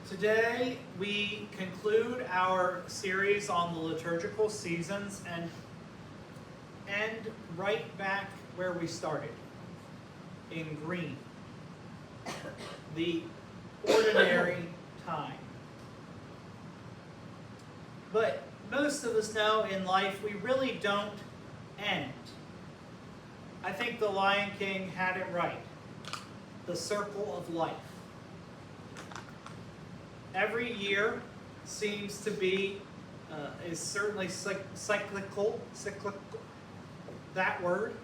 Today we conclude our series on the liturgical seasons and end right back where we started, in green, the ordinary time. But most of us know in life we really don't end. I think the Lion King had it right. The circle of life. Every year seems to be, is certainly cyclical, that word,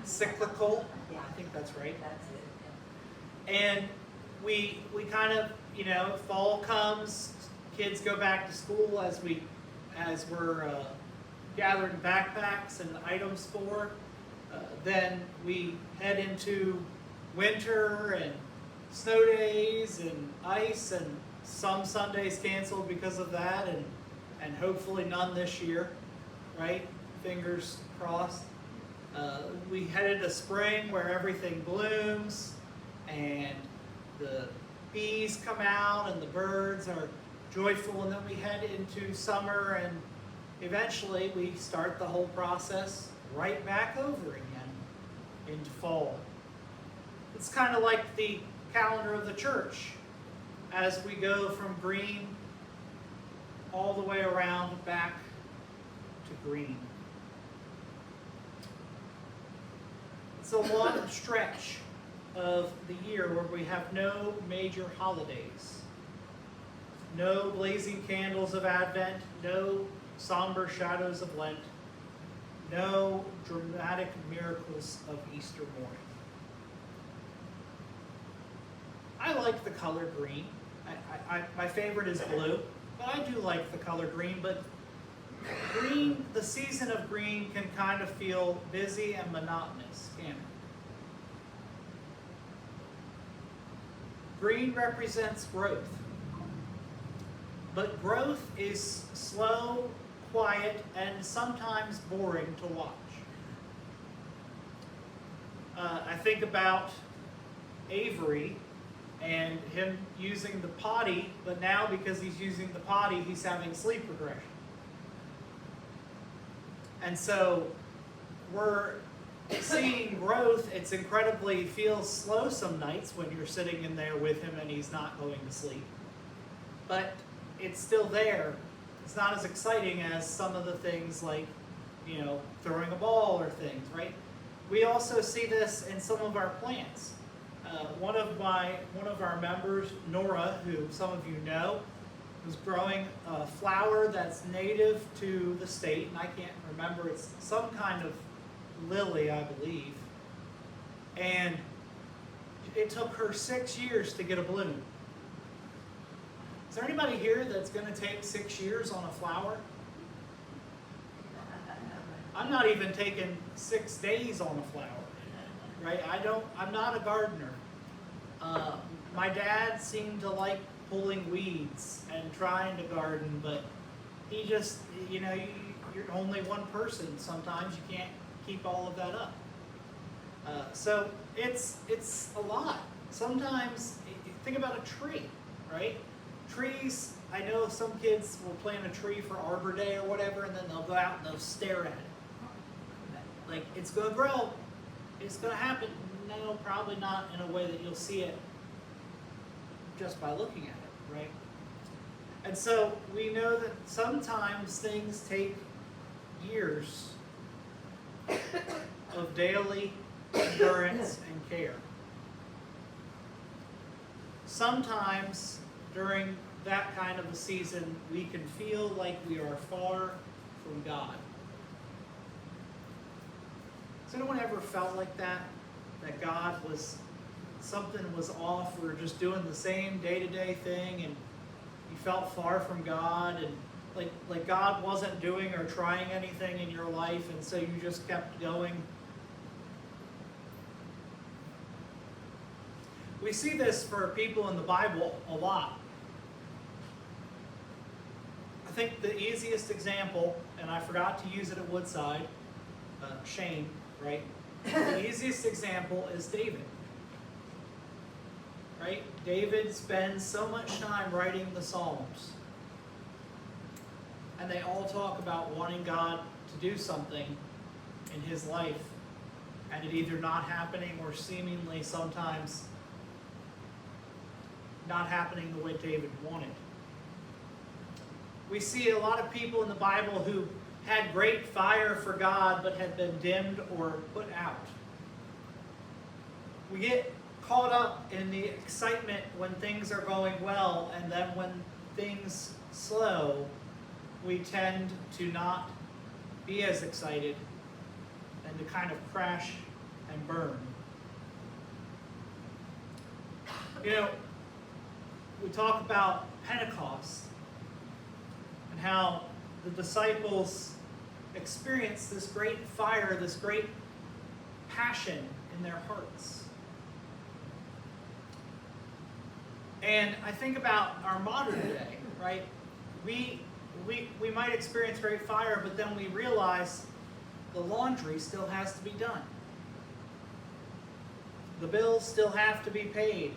cyclical, I think that's right. That's it. And we kind of, fall comes, kids go back to school as we're gathering backpacks and items for. Then we head into winter and snow days and ice, and some Sundays canceled because of that, and hopefully none this year, right? Fingers crossed. We head into spring where everything blooms and the bees come out and the birds are joyful, and then we head into summer, and eventually we start the whole process right back over again into fall. It's kind of like the calendar of the church as we go from green all the way around back to green. It's a long stretch of the year where we have no major holidays, no blazing candles of Advent, no somber shadows of Lent, no dramatic miracles of Easter morning. I like the color green. My favorite is blue, but I do like the color green. But green, the season of green can kind of feel busy and monotonous, can't it? Green represents growth. But growth is slow, quiet, and sometimes boring to watch. I think about Avery and him using the potty, but now because he's using the potty, he's having sleep regression. And so we're seeing growth. It's incredibly feels slow some nights when you're sitting in there with him and he's not going to sleep. But it's still there. It's not as exciting as some of the things like, throwing a ball or things, right? We also see this in some of our plants. One of our members, Nora, who some of you know, was growing a flower that's native to the state, and I can't remember, it's some kind of lily, I believe. And it took her 6 years to get a bloom. Is there anybody here that's going to take 6 years on a flower? I'm not even taking 6 days on a flower, right? I'm not a gardener. My dad seemed to like pulling weeds and trying to garden, but he just, you're only one person. Sometimes you can't keep all of that up. So it's a lot. Sometimes, think about a tree, right? Trees, I know some kids will plant a tree for Arbor Day or whatever, and then they'll go out and they'll stare at it. Like, it's going to grow. It's going to happen. No, probably not in a way that you'll see it just by looking at it, right? And so we know that sometimes things take years of daily endurance and care. Sometimes during that kind of a season, we can feel like we are far from God. Has anyone ever felt like that? That something was off, we were just doing the same day-to-day thing, and you felt far from God, and like God wasn't doing or trying anything in your life, and so you just kept going? We see this for people in the Bible a lot. I think the easiest example, and I forgot to use it at Woodside, shame, right? The easiest example is David. Right? right? David spends so much time writing the Psalms. And they all talk about wanting God to do something in his life, and it either not happening or seemingly sometimes not happening the way David wanted. We see a lot of people in the Bible who had great fire for God but had been dimmed or put out. We get caught up in the excitement when things are going well, and then when things slow, we tend to not be as excited and to kind of crash and burn. You know, we talk about Pentecost and how the disciples experienced this great fire, this great passion in their hearts. And I think about our modern day, right? We might experience great fire, but then we realize the laundry still has to be done. The bills still have to be paid.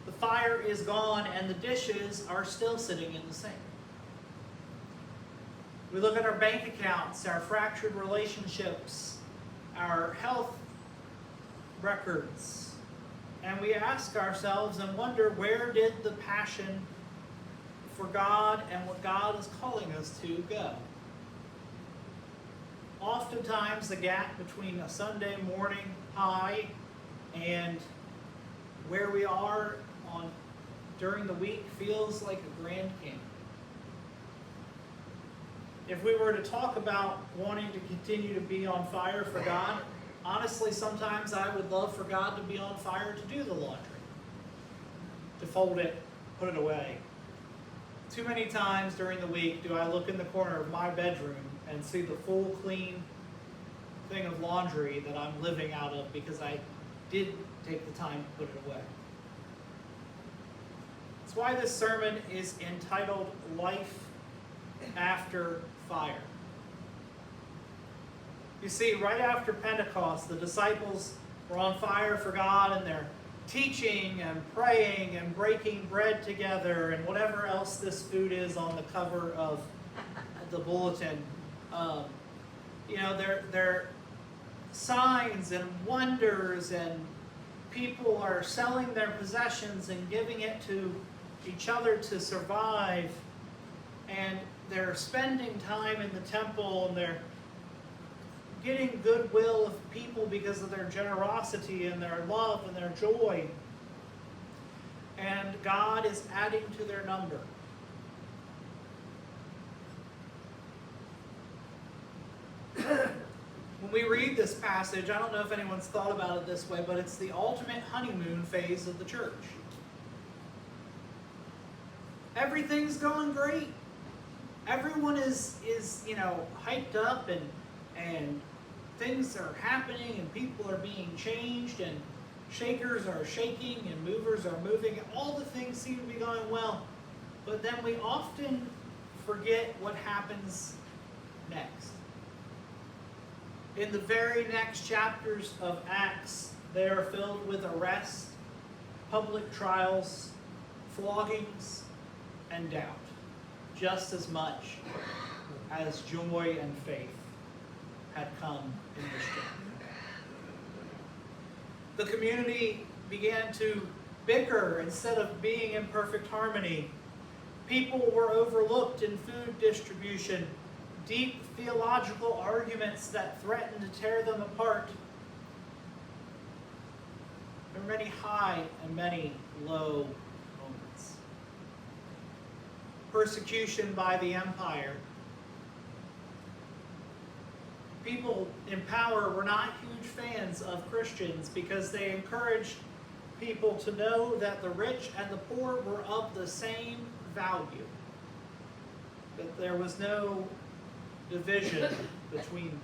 The fire is gone and the dishes are still sitting in the sink. We look at our bank accounts, our fractured relationships, our health records, and we ask ourselves and wonder, where did the passion for God and what God is calling us to go? Oftentimes the gap between a Sunday morning high and where we are during the week feels like a Grand Canyon. If we were to talk about wanting to continue to be on fire for God, honestly, sometimes I would love for God to be on fire to do the laundry, to fold it, put it away. Too many times during the week do I look in the corner of my bedroom and see the full clean thing of laundry that I'm living out of because I did take the time to put it away. That's why this sermon is entitled Life After Fire. You see, right after Pentecost, the disciples were on fire for God, and they're teaching and praying and breaking bread together and whatever else this food is on the cover of the bulletin. They're signs and wonders, and people are selling their possessions and giving it to each other to survive. And they're spending time in the temple, and they're getting goodwill of people because of their generosity and their love and their joy. And God is adding to their number. When we read this passage, I don't know if anyone's thought about it this way, but it's the ultimate honeymoon phase of the church. Everything's going great. Everyone is hyped up, and things are happening, and people are being changed, and shakers are shaking, and movers are moving, and all the things seem to be going well. But then we often forget what happens next. In the very next chapters of Acts, they are filled with arrest, public trials, floggings, and doubt, just as much as joy and faith had come in this chapter. The community began to bicker instead of being in perfect harmony. People were overlooked in food distribution. Deep theological arguments that threatened to tear them apart. There were many high and many low moments. Persecution by the empire. People in power were not huge fans of Christians because they encouraged people to know that the rich and the poor were of the same value. That there was no division between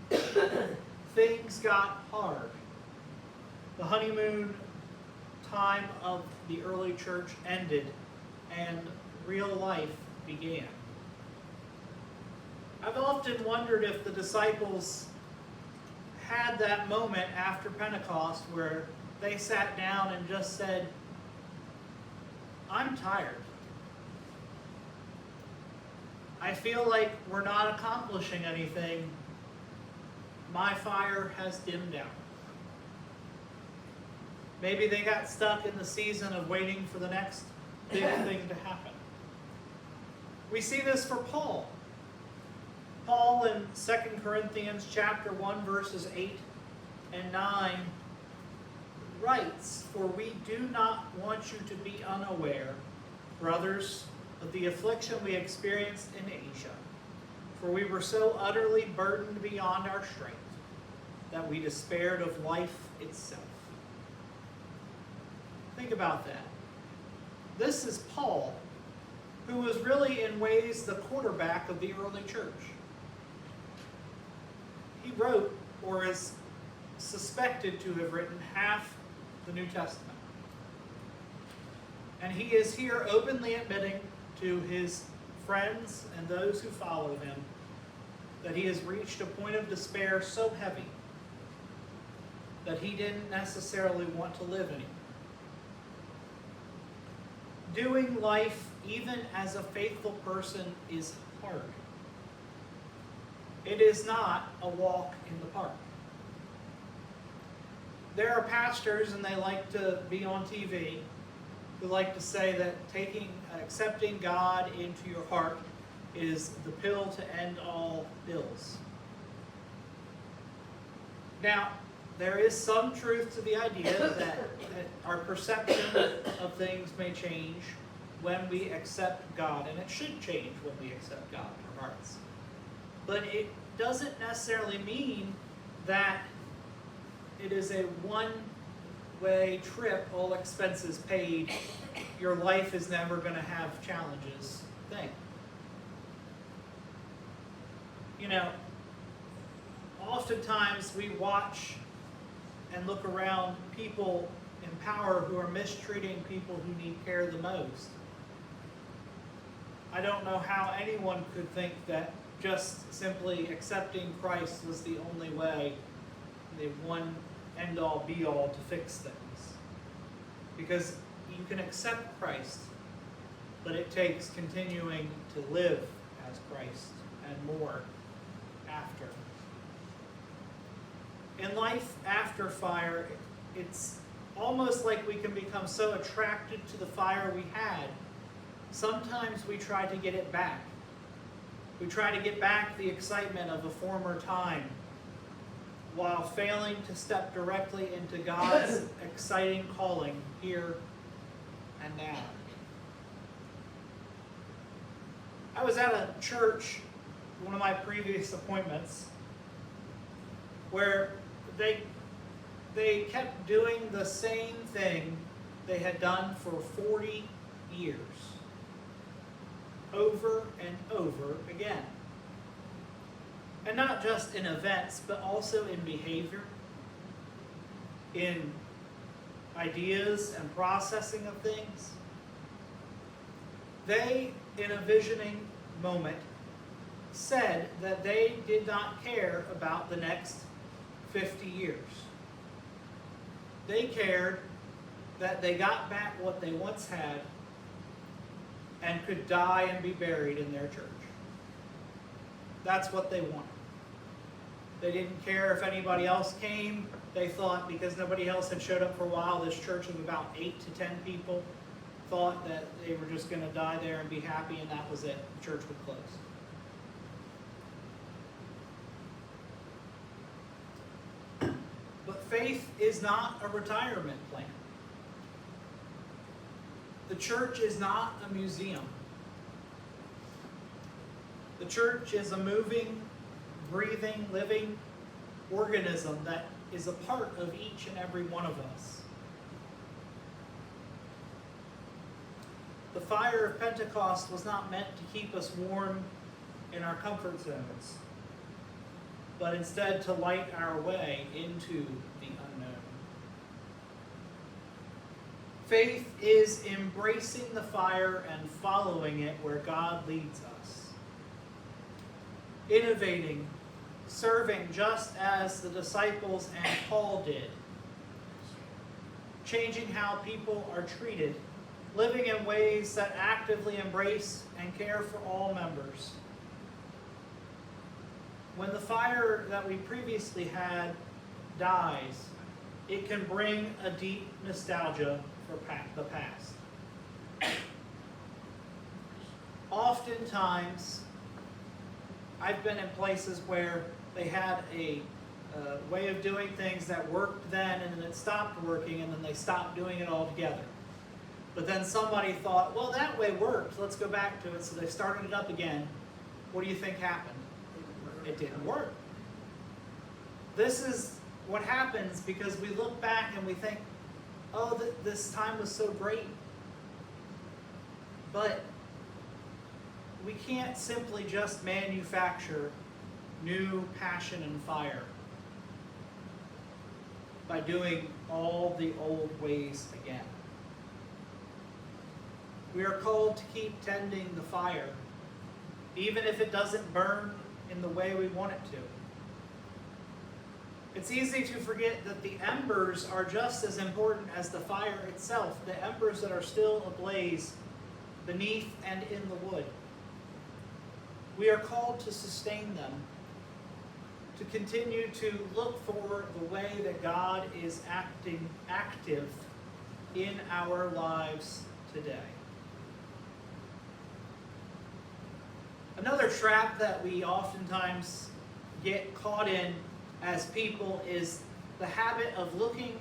them. Things got hard. The honeymoon time of the early church ended, and real life began. I've often wondered if the disciples had that moment after Pentecost where they sat down and just said, I'm tired. I feel like we're not accomplishing anything. My fire has dimmed down. Maybe they got stuck in the season of waiting for the next big thing to happen. We see this for Paul. Paul in 2 Corinthians chapter 1 verses 8 and 9 writes, "For we do not want you to be unaware, brothers, of the affliction we experienced in Asia. For we were so utterly burdened beyond our strength that we despaired of life itself." Think about that. This is Paul, who was really in ways the quarterback of the early church. He wrote, or is suspected to have written, half the New Testament. And he is here openly admitting to his friends and those who follow him that he has reached a point of despair so heavy that he didn't necessarily want to live anymore. Doing life, even as a faithful person, is hard. It is not a walk in the park. There are pastors, and they like to be on TV, who like to say that accepting God into your heart is the pill to end all ills. Now, there is some truth to the idea that our perception of things may change when we accept God, and it should change when we accept God in our hearts. But it doesn't necessarily mean that it is a one-way trip, all expenses paid, your life is never going to have challenges thing. You know, oftentimes we watch and look around people in power who are mistreating people who need care the most. I don't know how anyone could think that just simply accepting Christ was the only way, the one end-all be-all to fix things. Because you can accept Christ, but it takes continuing to live as Christ and more after. In life after fire, it's almost like we can become so attracted to the fire we had, sometimes we try to get it back. We try to get back the excitement of a former time while failing to step directly into God's exciting calling here and now. I was at a church, one of my previous appointments, where they kept doing the same thing they had done for 40 years. Over and over again. And not just in events, but also in behavior, in ideas and processing of things. They, in a visioning moment, said that they did not care about the next 50 years. They cared that they got back what they once had and could die and be buried in their church. That's what they wanted. They didn't care if anybody else came. They thought because nobody else had showed up for a while, this church of about 8 to 10 people thought that they were just going to die there and be happy, and that was it. The church would close. But faith is not a retirement plan. The church is not a museum. The church is a moving, breathing, living organism that is a part of each and every one of us. The fire of Pentecost was not meant to keep us warm in our comfort zones, but instead to light our way into the unknown. Faith is embracing the fire and following it where God leads us. Innovating, serving just as the disciples and Paul did. Changing how people are treated living in ways that actively embrace and care for all members. When the fire that we previously had dies, it can bring a deep nostalgia for the past. Oftentimes, I've been in places where they had a way of doing things that worked then, and then it stopped working, and then they stopped doing it altogether. But then somebody thought, well, that way worked, let's go back to it, so they started it up again. What do you think happened? It didn't work. This is what happens because we look back and we think, oh, this time was so great. But we can't simply just manufacture new passion and fire by doing all the old ways again. We are called to keep tending the fire, even if it doesn't burn in the way we want it to. It's easy to forget that the embers are just as important as the fire itself, the embers that are still ablaze beneath and in the wood. We are called to sustain them, to continue to look for the way that God is active in our lives today. Another trap that we oftentimes get caught in as people is the habit of looking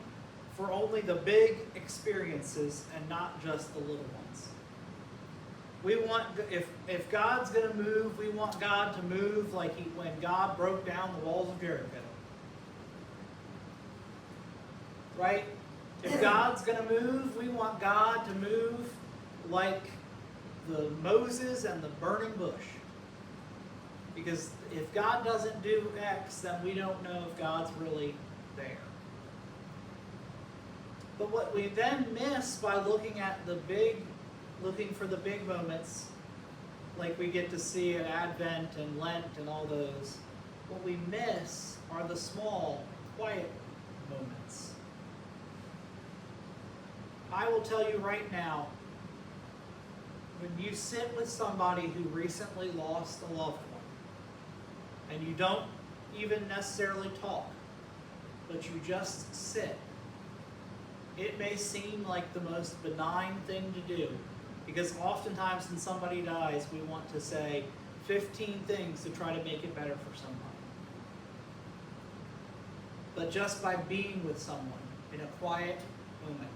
for only the big experiences and not just the little ones. We want, if God's going to move, we want God to move like when God broke down the walls of Jericho. Right? If God's going to move, we want God to move like the Moses and the burning bush. Because if God doesn't do X, then we don't know if God's really there. But what we then miss by looking for the big moments, like we get to see at Advent and Lent and all those, what we miss are the small, quiet moments. I will tell you right now, when you sit with somebody who recently lost a loved one, and you don't even necessarily talk, but you just sit, it may seem like the most benign thing to do, because oftentimes when somebody dies, we want to say 15 things to try to make it better for somebody. But just by being with someone in a quiet moment,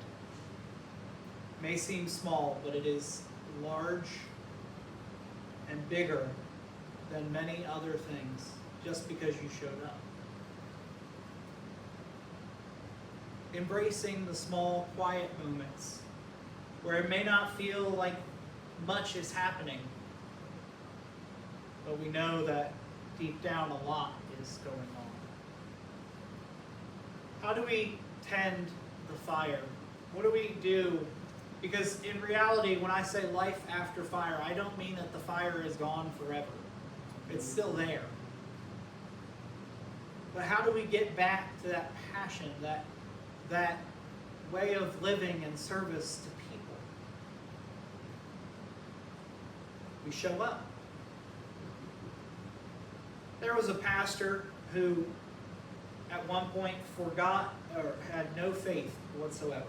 may seem small, but it is large and bigger than many other things, just because you showed up. Embracing the small, quiet moments where it may not feel like much is happening, but we know that deep down a lot is going on. How do we tend the fire? What do we do? Because in reality, when I say life after fire, I don't mean that the fire is gone forever. It's still there. But how do we get back to that passion, that way of living and service to people? We show up. There was a pastor who at one point forgot or had no faith whatsoever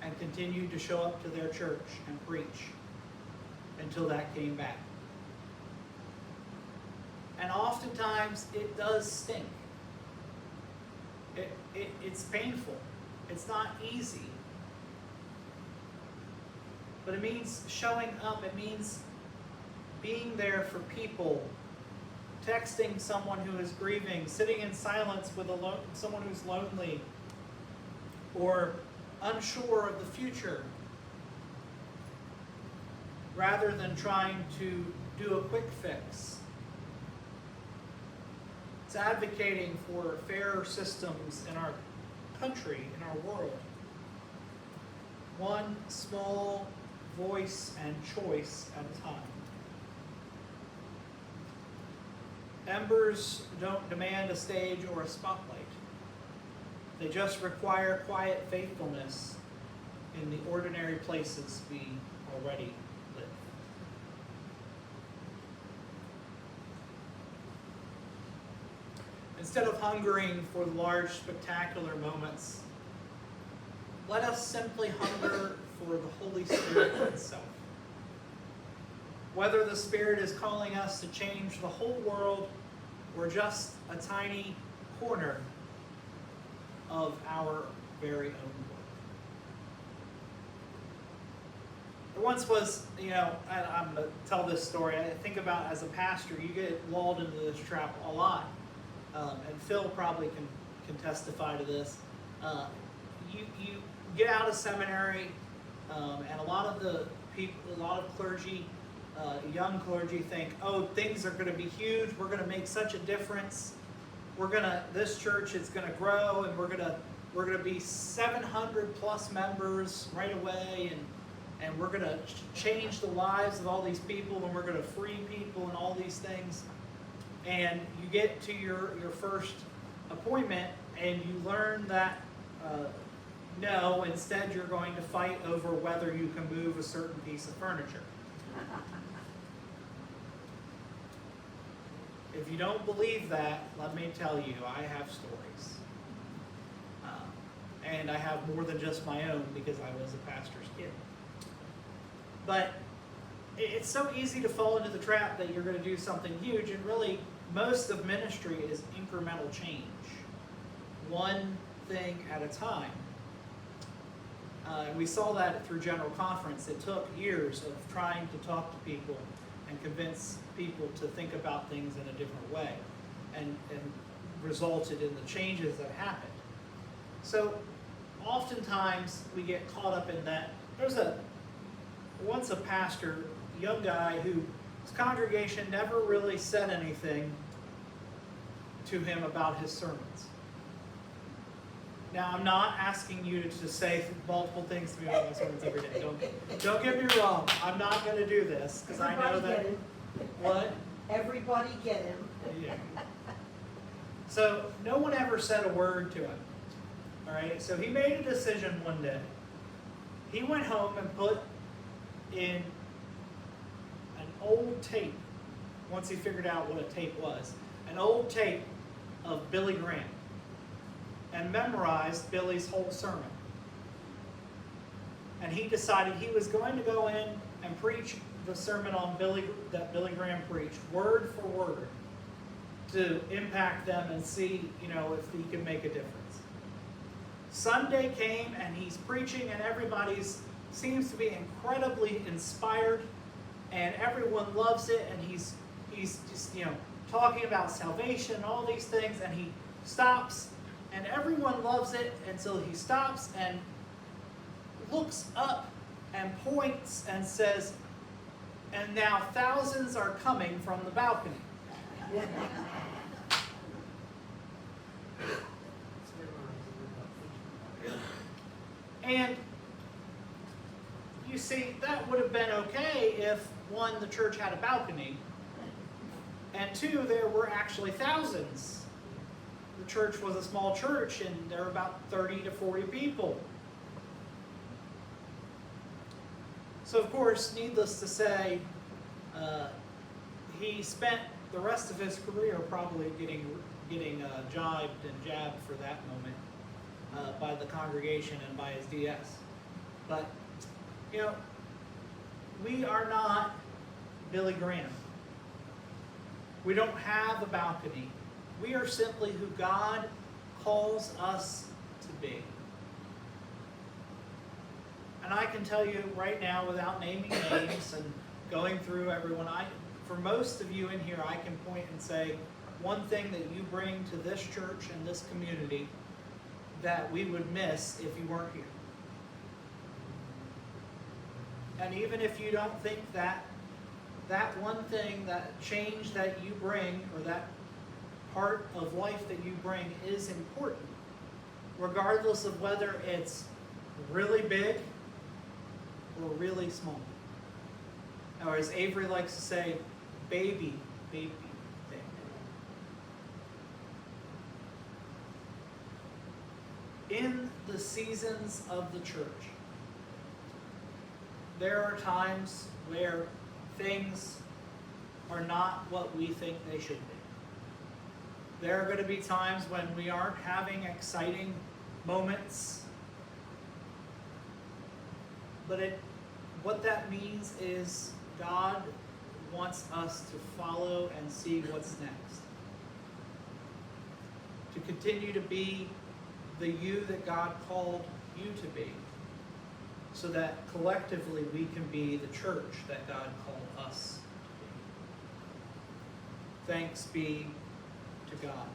and continued to show up to their church and preach until that came back. And oftentimes it does stink. It's painful. It's not easy. But it means showing up. It means being there for people, texting someone who is grieving, sitting in silence with someone who's lonely or unsure of the future, rather than trying to do a quick fix. It's advocating for fairer systems in our country, in our world. One small voice and choice at a time. Embers don't demand a stage or a spotlight. They just require quiet faithfulness in the ordinary places we already live. Instead of hungering for the large, spectacular moments, let us simply hunger for the Holy Spirit itself. Whether the Spirit is calling us to change the whole world or just a tiny corner of our very own world. There once was, and I'm going to tell this story. I think about, as a pastor, you get lulled into this trap a lot. And Phil probably can testify to this. You get out of seminary, and a lot of the people, a lot of clergy, young clergy think, oh, things are going to be huge. We're going to make such a difference. This church is going to grow, and we're going to be 700 plus members right away, and we're going to change the lives of all these people, and we're going to free people and all these things. And you get to your first appointment, and you learn that no, instead you're going to fight over whether you can move a certain piece of furniture. If you don't believe that, let me tell you, I have stories. And I have more than just my own, because I was a pastor's kid. But it's so easy to fall into the trap that you're going to do something huge, and really most of ministry is incremental change, one thing at a time. We saw that through General Conference. It took years of trying to talk to people and convince people to think about things in a different way, and resulted in the changes that happened. So oftentimes we get caught up in that. There's once a pastor, a young guy, whose congregation never really said anything to him about his sermons. Now, I'm not asking you to say multiple things to me about my sermons every day. Don't get me wrong. I'm not going to do this, because I know that. What? Everybody get him. Yeah. So no one ever said a word to him. All right. So he made a decision one day. He went home and put in an old tape. Once he figured out what a tape was, an old tape of Billy Graham, and memorized Billy's whole sermon. And he decided he was going to go in and preach the sermon on that Billy Graham preached, word for word, to impact them and see, if he can make a difference. Sunday came, and he's preaching, and everybody seems to be incredibly inspired, and everyone loves it, and he's just, talking about salvation and all these things, and he stops. And everyone loves it until he stops and looks up and points and says, and now thousands are coming from the balcony. And you see, that would have been okay if, one, the church had a balcony, and two, there were actually thousands. The church was a small church, and there were about 30 to 40 people. So, of course, needless to say, he spent the rest of his career probably getting jibed and jabbed for that moment by the congregation and by his DS. But, we are not Billy Graham. We don't have a balcony. We are simply who God calls us to be. And I can tell you right now, without naming names and going through everyone, for most of you in here, I can point and say one thing that you bring to this church and this community that we would miss if you weren't here. And even if you don't think that one thing, that change that you bring, or that part of life that you bring is important, regardless of whether it's really big or really small. Or as Avery likes to say, baby thing. In the seasons of the church, there are times where things are not what we think they should be. There are going to be times when we aren't having exciting moments. But what that means is God wants us to follow and see what's next. To continue to be the you that God called you to be. So that collectively we can be the church that God called us to be. Thanks be to God.